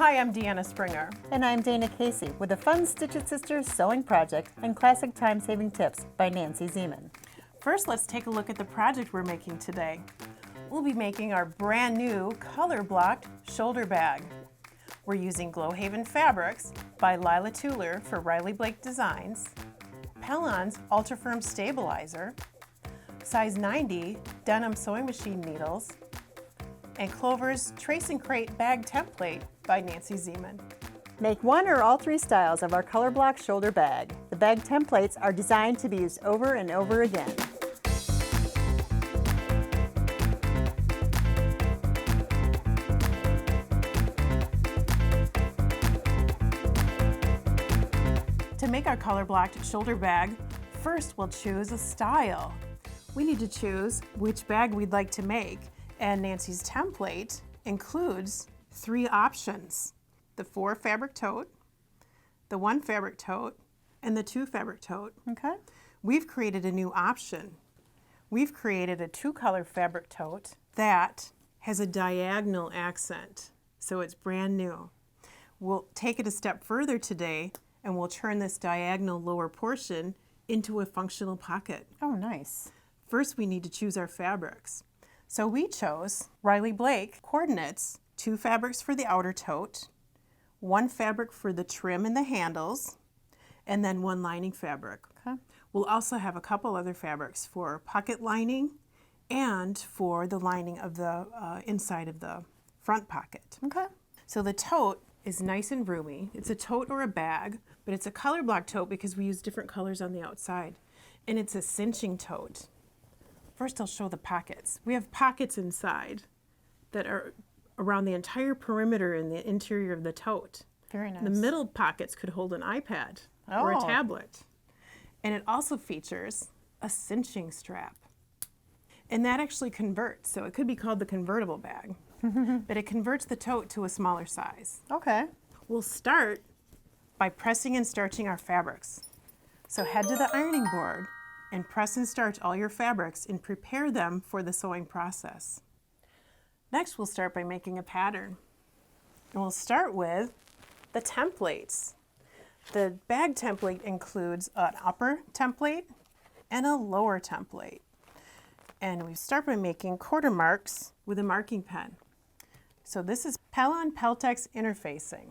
Hi, I'm Deanna Springer. And I'm Dana Casey with the Fun Stitch It Sisters Sewing Project and Classic Time-Saving Tips by Nancy Zieman. First, let's take a look at the project we're making today. We'll be making our brand new Colorblocked Shoulder Bag. We're using Glowhaven Fabrics by Lila Tuller for Riley Blake Designs, Pellon's Ultra Firm Stabilizer, size 90 denim sewing machine needles, and Clover's Trace and Crate Bag Template by Nancy Zieman. Make one or all three styles of our Colorblocked Shoulder Bag. The bag templates are designed to be used over and over again. To make our Colorblocked Shoulder Bag, first we'll choose a style. We need to choose which bag we'd like to make, and Nancy's template includes 3 options: the 4 fabric tote, the 1 fabric tote, and the 2 fabric tote. Okay. We've created a new option. We've created a 2-color fabric tote that has a diagonal accent, so it's brand new. We'll take it a step further today, and we'll turn this diagonal lower portion into a functional pocket. Oh, nice. First, we need to choose our fabrics. So we chose Riley Blake coordinates, 2 fabrics for the outer tote, 1 fabric for the trim and the handles, and then 1 lining fabric. Okay. We'll also have a couple other fabrics for pocket lining and for the lining of the inside of the front pocket. Okay. So the tote is nice and roomy. It's a tote or a bag, but it's a color block tote because we use different colors on the outside. And it's a cinching tote. First, I'll show the pockets. We have pockets inside that are around the entire perimeter in the interior of the tote. Very nice. The middle pockets could hold an iPad or a Oh. tablet. And it also features a cinching strap. And that actually converts, so it could be called the convertible bag. But it converts the tote to a smaller size. Okay. We'll start by pressing and starching our fabrics. So head to the ironing board and press and starch all your fabrics and prepare them for the sewing process. Next, we'll start by making a pattern. And we'll start with the templates. The bag template includes an upper template and a lower template. And we start by making quarter marks with a marking pen. So this is Pellon Peltex interfacing.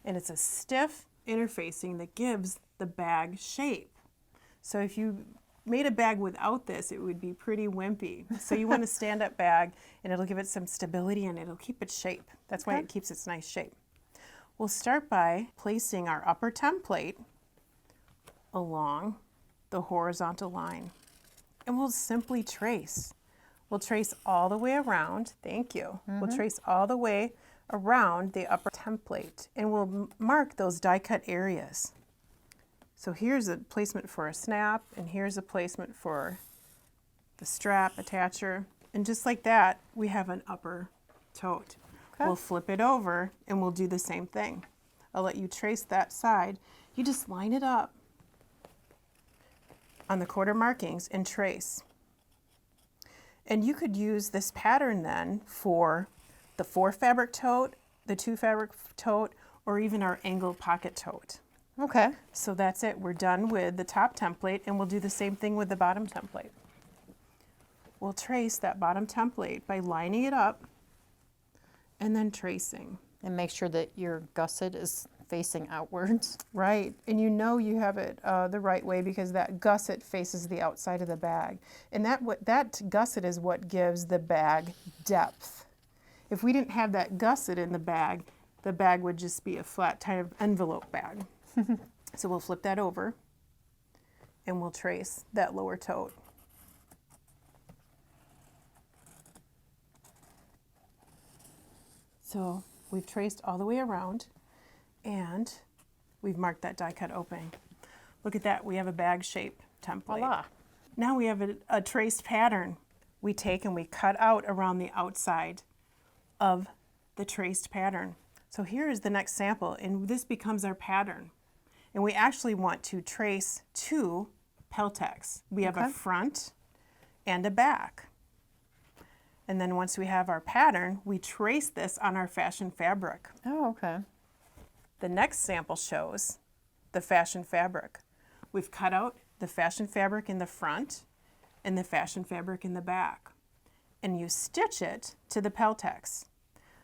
And it's a stiff interfacing that gives the bag shape. So if you made a bag without this, it would be pretty wimpy. So you want a stand-up bag, and it'll give it some stability and it'll keep its shape. That's why it keeps its nice shape. We'll start by placing our upper template along the horizontal line. And we'll simply trace. We'll trace all the way around. Thank you. We'll trace all the way around the upper template, and we'll mark those die cut areas. So here's a placement for a snap, and here's a placement for the strap attacher. And just like that, we have an upper tote. Okay. We'll flip it over and we'll do the same thing. I'll let you trace that side. You just line it up on the quarter markings and trace. And you could use this pattern then for the 4 fabric tote, the 2 fabric tote, or even our angled pocket tote. Okay. So that's it. We're done with the top template, and we'll do the same thing with the bottom template. We'll trace that bottom template by lining it up and then tracing. And make sure that your gusset is facing outwards. Right, and you know you have it the right way because that gusset faces the outside of the bag. And that gusset is what gives the bag depth. If we didn't have that gusset in the bag would just be a flat type of envelope bag. So we'll flip that over and we'll trace that lower tote. So we've traced all the way around and we've marked that die cut opening. Look at that, we have a bag shape template. Voila. Now we have a traced pattern. We take and we cut out around the outside of the traced pattern. So here is the next sample, and this becomes our pattern. And we actually want to trace 2 Peltex. We have a front and a back. And then once we have our pattern, we trace this on our fashion fabric. Oh, okay. The next sample shows the fashion fabric. We've cut out the fashion fabric in the front and the fashion fabric in the back. And you stitch it to the Peltex.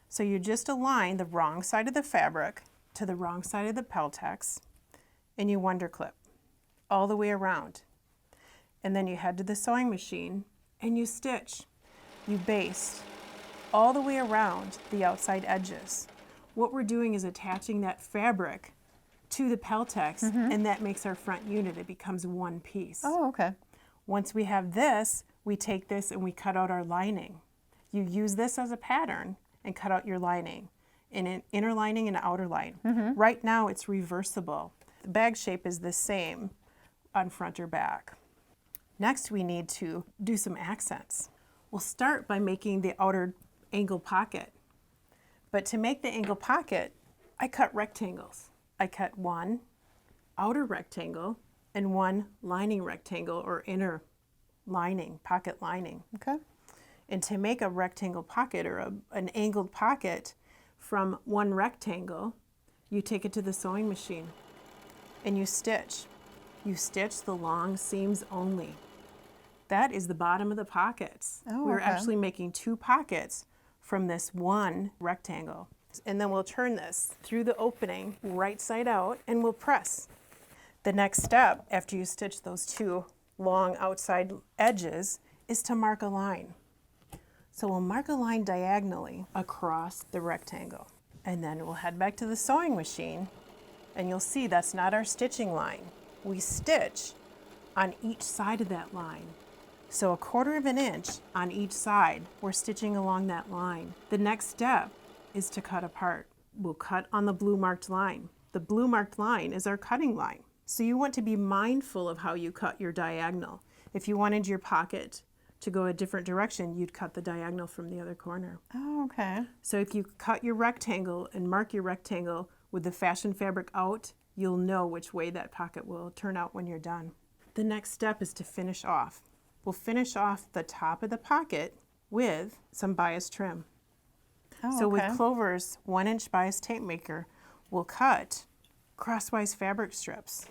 So you just align the wrong side of the fabric to the wrong side of the Peltex, and you wonder clip all the way around. And then you head to the sewing machine and you stitch. You baste all the way around the outside edges. What we're doing is attaching that fabric to the Peltex, and that makes our front unit. It becomes one piece. Oh, okay. Once we have this, we take this and we cut out our lining. You use this as a pattern and cut out your lining in an inner lining and outer line. Right now it's reversible. The bag shape is the same on front or back. Next we need to do some accents. We'll start by making the outer angle pocket. But to make the angle pocket, I cut rectangles. I cut one outer rectangle and one lining rectangle or inner lining, pocket lining. Okay. And to make a rectangle pocket or an angled pocket from one rectangle, you take it to the sewing machine and you stitch. You stitch the long seams only. That is the bottom of the pockets. Oh, We're okay. actually making two pockets from this one rectangle. And then we'll turn this through the opening right side out and we'll press. The next step after you stitch those two long outside edges is to mark a line. So we'll mark a line diagonally across the rectangle. And then we'll head back to the sewing machine and you'll see that's not our stitching line. We stitch on each side of that line. So 1/4 of an inch on each side, we're stitching along that line. The next step is to cut apart. We'll cut on the blue marked line. The blue marked line is our cutting line. So you want to be mindful of how you cut your diagonal. If you wanted your pocket to go a different direction, you'd cut the diagonal from the other corner. Oh, okay. So if you cut your rectangle and mark your rectangle with the fashion fabric out, you'll know which way that pocket will turn out when you're done. The next step is to finish off. We'll finish off the top of the pocket with some bias trim. Oh, So okay. with Clover's 1-inch bias tape maker, we'll cut crosswise fabric strips.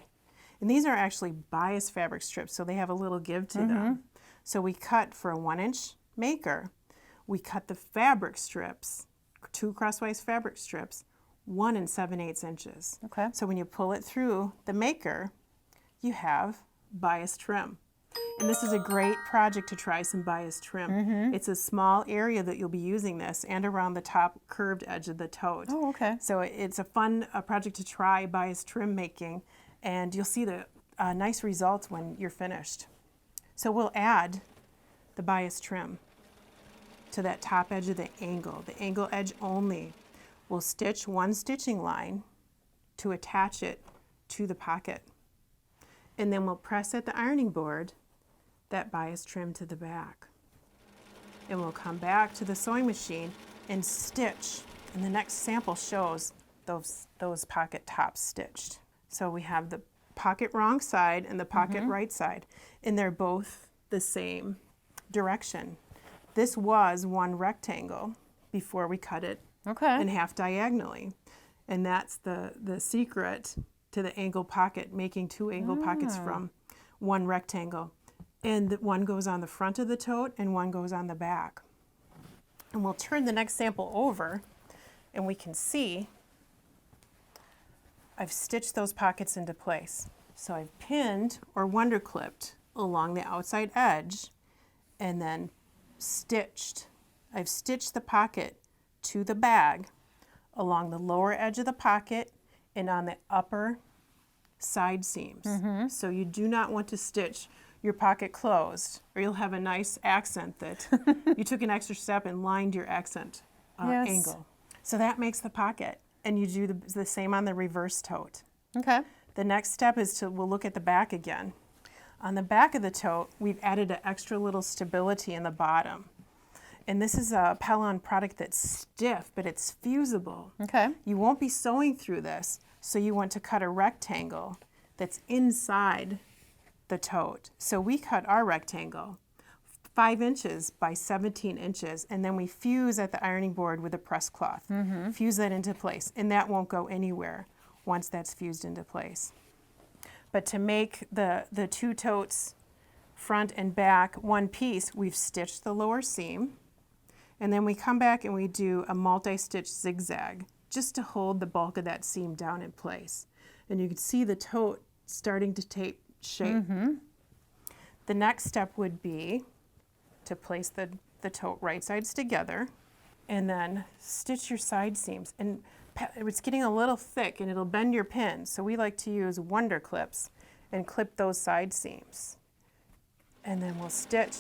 And these are actually bias fabric strips, so they have a little give to them. So we cut for a 1-inch maker, we cut the fabric strips, 2 crosswise fabric strips, 1 7/8 inches. Okay. So when you pull it through the maker, you have bias trim. And this is a great project to try some bias trim. It's a small area that you'll be using this and around the top curved edge of the tote. Oh, okay. So it's a fun project to try bias trim making, and you'll see the nice results when you're finished. So we'll add the bias trim to that top edge of the angle edge only. We'll stitch one stitching line to attach it to the pocket. And then we'll press at the ironing board that bias trim to the back. And we'll come back to the sewing machine and stitch. And the next sample shows those pocket tops stitched. So we have the pocket wrong side and the pocket right side, and they're both the same direction. This was one rectangle before we cut it Okay. in half diagonally. And that's the secret to the angle pocket, making 2 angle pockets from one rectangle. And one goes on the front of the tote and one goes on the back. And we'll turn the next sample over and we can see I've stitched those pockets into place. So I've pinned or wonder clipped along the outside edge and then stitched. I've stitched the pocket to the bag along the lower edge of the pocket and on the upper side seams. So you do not want to stitch your pocket closed, or you'll have a nice accent that you took an extra step and lined your accent Yes. angle. So that makes the pocket, and you do the same on the reverse tote. Okay. The next step is we'll look at the back again. On the back of the tote, we've added an extra little stability in the bottom. And this is a Pellon product that's stiff, but it's fusible. Okay. You won't be sewing through this, so you want to cut a rectangle that's inside the tote. So we cut our rectangle 5 inches by 17 inches, and then we fuse at the ironing board with a press cloth. Fuse that into place, and that won't go anywhere once that's fused into place. But to make the 2 totes front and back one piece, we've stitched the lower seam, and then we come back and we do a multi-stitch zigzag just to hold the bulk of that seam down in place. And you can see the tote starting to take shape. The next step would be to place the tote right sides together and then stitch your side seams. And it's getting a little thick and it'll bend your pin, so we like to use Wonder Clips and clip those side seams. And then we'll stitch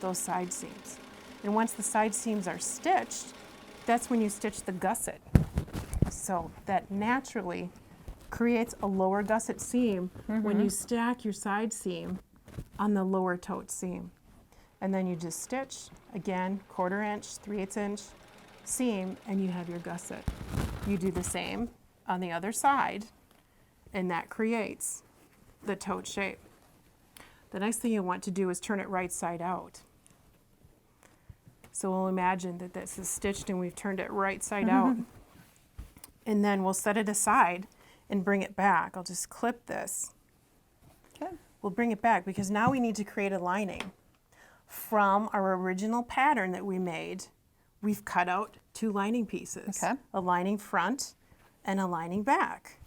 those side seams. And once the side seams are stitched, that's when you stitch the gusset. So that naturally creates a lower gusset seam when you stack your side seam on the lower tote seam. And then you just stitch, again, 1/4 inch, 3/8 inch seam, and you have your gusset. You do the same on the other side, and that creates the tote shape. The next thing you want to do is turn it right side out. So we'll imagine that this is stitched and we've turned it right side out. And then we'll set it aside and bring it back. I'll just clip this. Okay. We'll bring it back because now we need to create a lining. From our original pattern that we made, we've cut out 2 lining pieces. Okay. A lining front and a lining back.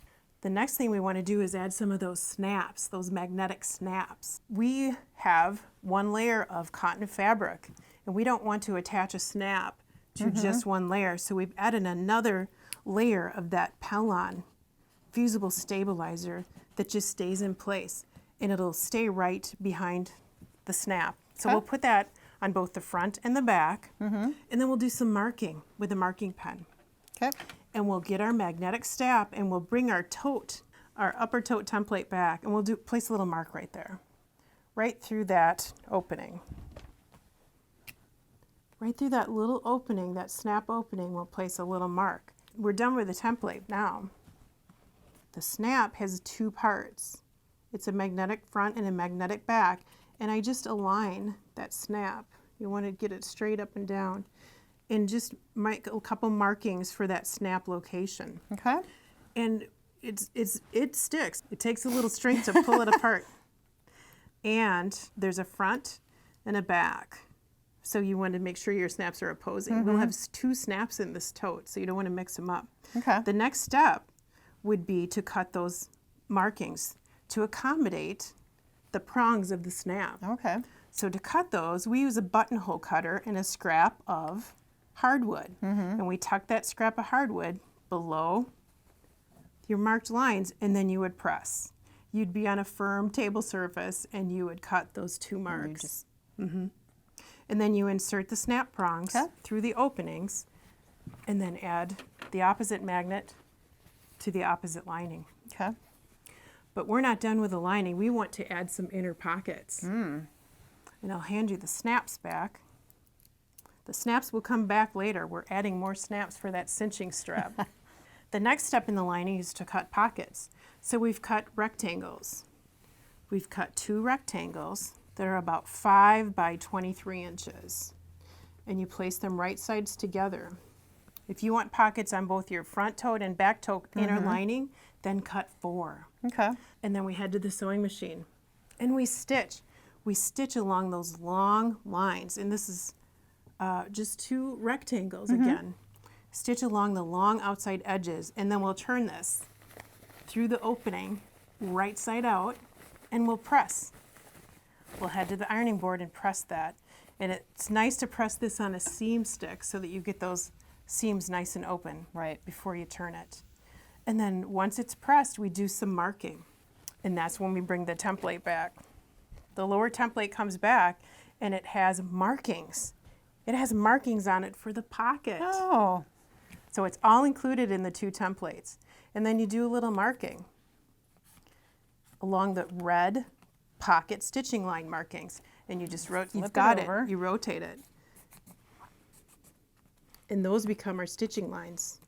The next thing we want to do is add some of those snaps, those magnetic snaps. We have 1 layer of cotton fabric, and we don't want to attach a snap to just 1 layer, so we've added another layer of that Pellon fusible stabilizer that just stays in place, and it'll stay right behind the snap. So we'll put that on both the front and the back, and then we'll do some marking with a marking pen. Okay. And we'll get our magnetic stab and we'll bring our tote, our upper tote template back, and we'll place a little mark right there, right through that opening. Right through that little opening, that snap opening, we'll place a little mark. We're done with the template now. The snap has 2 parts. It's a magnetic front and a magnetic back, and I just align that snap. You want to get it straight up and down, and just make a couple markings for that snap location. Okay. And it sticks. It takes a little strength to pull it apart. And there's a front and a back. So you want to make sure your snaps are opposing. We'll have 2 snaps in this tote, so you don't want to mix them up. Okay. The next step would be to cut those markings to accommodate the prongs of the snap. Okay. So to cut those, we use a buttonhole cutter and a scrap of hardwood. And we tuck that scrap of hardwood below your marked lines, and then you would press. You'd be on a firm table surface and you would cut those 2 marks. And then you insert the snap prongs through the openings and then add the opposite magnet to the opposite lining. Okay. But we're not done with the lining. We want to add some inner pockets. And I'll hand you the snaps back. The snaps will come back later. We're adding more snaps for that cinching strap. The next step in the lining is to cut pockets. So we've cut rectangles. We've cut 2 rectangles that are about 5 by 23 inches. And you place them right sides together. If you want pockets on both your front tote and back tote inner lining, then cut 4. Okay. And then we head to the sewing machine. And we stitch. We stitch along those long lines. And this is just 2 rectangles again. Stitch along the long outside edges. And then we'll turn this through the opening, right side out, and we'll press. We'll head to the ironing board and press that. And it's nice to press this on a seam stick so that you get those seams nice and open before you turn it. And then once it's pressed, we do some marking. And that's when we bring the template back. The lower template comes back and it has markings. It has markings on it for the pocket. Oh. So it's all included in the 2 templates. And then you do a little marking along the red pocket stitching line markings. And you just you've got it. You rotate it. And those become our stitching lines.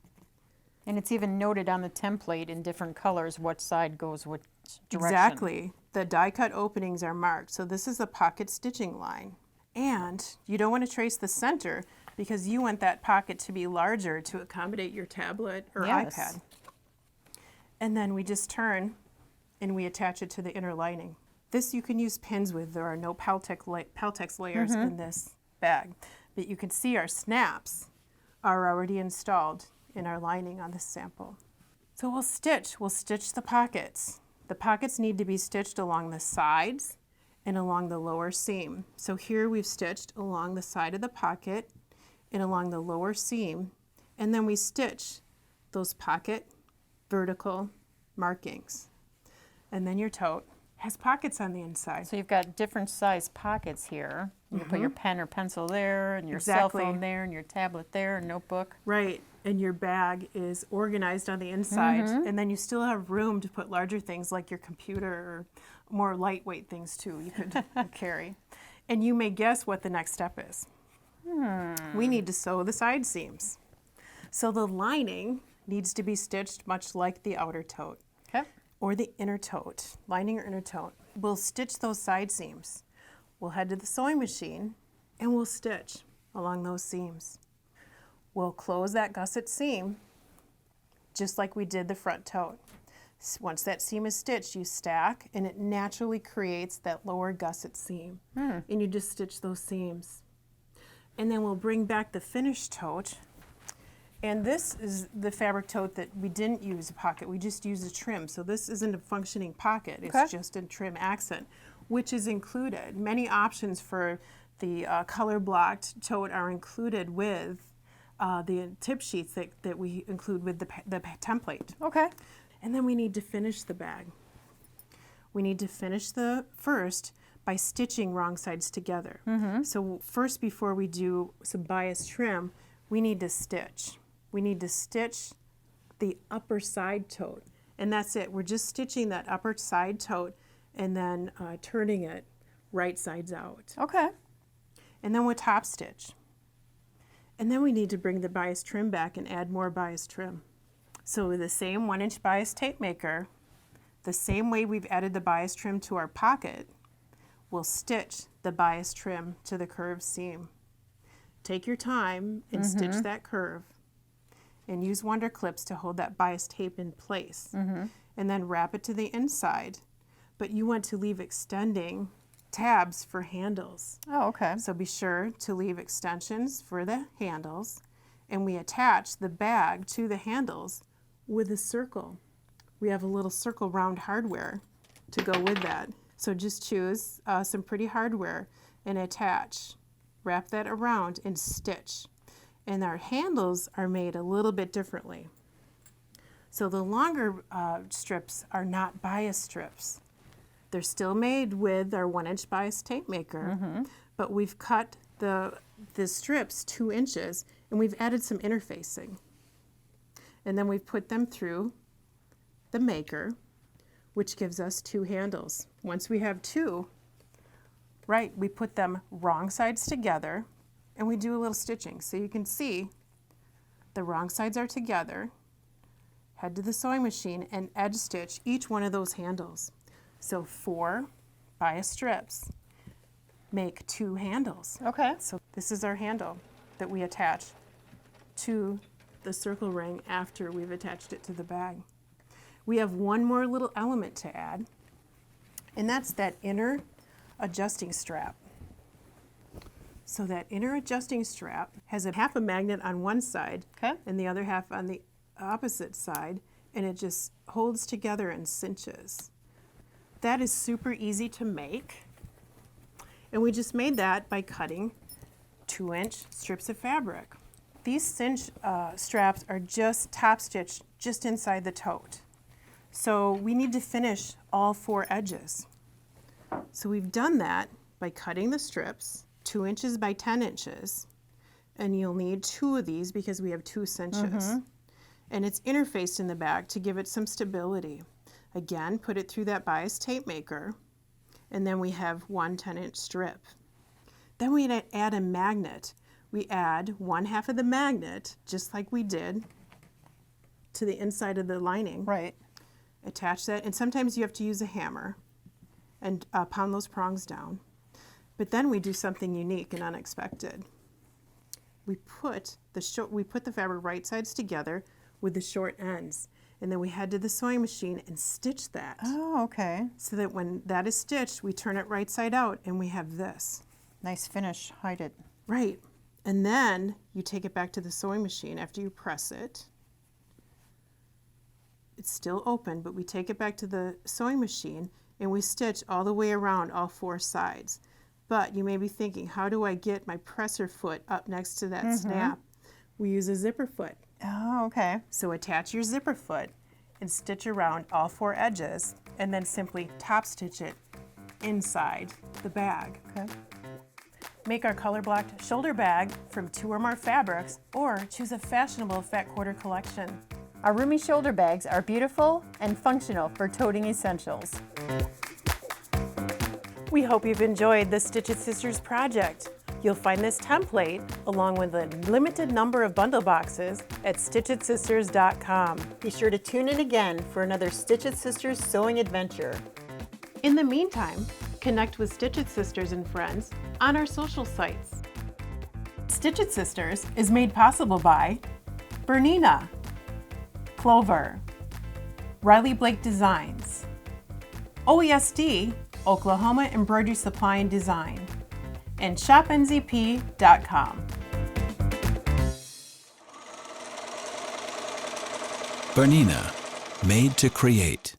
And it's even noted on the template in different colors what side goes which direction. Exactly. The die cut openings are marked. So this is a pocket stitching line. And you don't want to trace the center because you want that pocket to be larger to accommodate your tablet or Yes. iPad. And then we just turn and we attach it to the inner lining. This you can use pins with. There are no Peltex layers in this bag. But you can see our snaps are already installed in our lining on this sample. So we'll stitch the pockets. The pockets need to be stitched along the sides and along the lower seam. So here we've stitched along the side of the pocket and along the lower seam, and then we stitch those pocket vertical markings. And then your tote has pockets on the inside. So you've got different size pockets here. You can put your pen or pencil there, and your Exactly. cell phone there, and your tablet there, and notebook. Right, and your bag is organized on the inside, and then you still have room to put larger things like your computer or more lightweight things too you could carry. And you may guess what the next step is. We need to sew the side seams. So the lining needs to be stitched much like the outer tote. Okay. Or the inner tote, lining or inner tote. We'll stitch those side seams. We'll head to the sewing machine and we'll stitch along those seams. We'll close that gusset seam just like we did the front tote. Once that seam is stitched, you stack and it naturally creates that lower gusset seam. And you just stitch those seams. And then we'll bring back the finished tote. And this is the fabric tote that we didn't use a pocket, we just used a trim. So this isn't a functioning pocket, it's just a trim accent, which is included. Many options for the color blocked tote are included with the tip sheets that we include with the template. Okay. And then we need to finish the bag. We need to finish the first by stitching wrong sides together. So first, before we do some bias trim, we need to stitch. We need to stitch the upper side tote, and that's it. We're just stitching that upper side tote and then turning it right sides out. Okay. And then we'll top stitch. And then we need to bring the bias trim back and add more bias trim. So with the same 1-inch bias tape maker, the same way we've added the bias trim to our pocket, we'll stitch the bias trim to the curved seam. Take your time and stitch that curve and use wonder clips to hold that bias tape in place. And then wrap it to the inside. But you want to leave extending tabs for handles. Oh, okay. So be sure to leave extensions for the handles, and we attach the bag to the handles with a circle. We have a little circle round hardware to go with that. So just choose some pretty hardware and attach. Wrap that around and stitch. And our handles are made a little bit differently. So the longer strips are not bias strips. They're still made with our 1-inch bias tape maker, but we've cut the strips 2 inches and we've added some interfacing. And then we've put them through the maker, which gives us 2 handles. Once we have 2, right, we put them wrong sides together and we do a little stitching. So you can see the wrong sides are together, head to the sewing machine and edge stitch each one of those handles. So 4 bias strips make 2 handles. Okay. So this is our handle that we attach to the circle ring after we've attached it to the bag. We have one more little element to add, and that's that inner adjusting strap. So that inner adjusting strap has half a magnet on one side and the other half on the opposite side, and it just holds together and cinches. That is super easy to make, and we just made that by cutting 2-inch strips of fabric. These cinch straps are just top stitched just inside the tote. So we need to finish all 4 edges. So we've done that by cutting the strips 2 inches by 10 inches, and you'll need 2 of these because we have 2 cinches. And it's interfaced in the bag to give it some stability. Again, put it through that bias tape maker, and then we have 1 10-inch strip. Then we add a magnet. We add 1/2 of the magnet, just like we did to the inside of the lining. Right. Attach that, and sometimes you have to use a hammer and pound those prongs down. But then we do something unique and unexpected. We put the fabric right sides together with the short ends, and then we head to the sewing machine and stitch that. Oh, okay. So that when that is stitched, we turn it right side out and we have this. Nice finish. Hide it. Right. And then you take it back to the sewing machine after you press it. It's still open, but we take it back to the sewing machine and we stitch all the way around all 4 sides. But you may be thinking, how do I get my presser foot up next to that snap? We use a zipper foot. Oh, okay. So attach your zipper foot and stitch around all 4 edges and then simply top stitch it inside the bag. Okay. Make our Colorblocked shoulder bag from 2 or more fabrics, or choose a fashionable fat quarter collection. Our roomy shoulder bags are beautiful and functional for toting essentials. We hope you've enjoyed the Stitch It Sisters project. You'll find this template along with a limited number of bundle boxes at stitchitsisters.com. Be sure to tune in again for another Stitch It Sisters sewing adventure. In the meantime, connect with Stitch It Sisters and friends on our social sites. Stitch It Sisters is made possible by Bernina, Clover, Riley Blake Designs, OESD, Oklahoma Embroidery Supply and Design, and shopnzp.com. Bernina, made to create.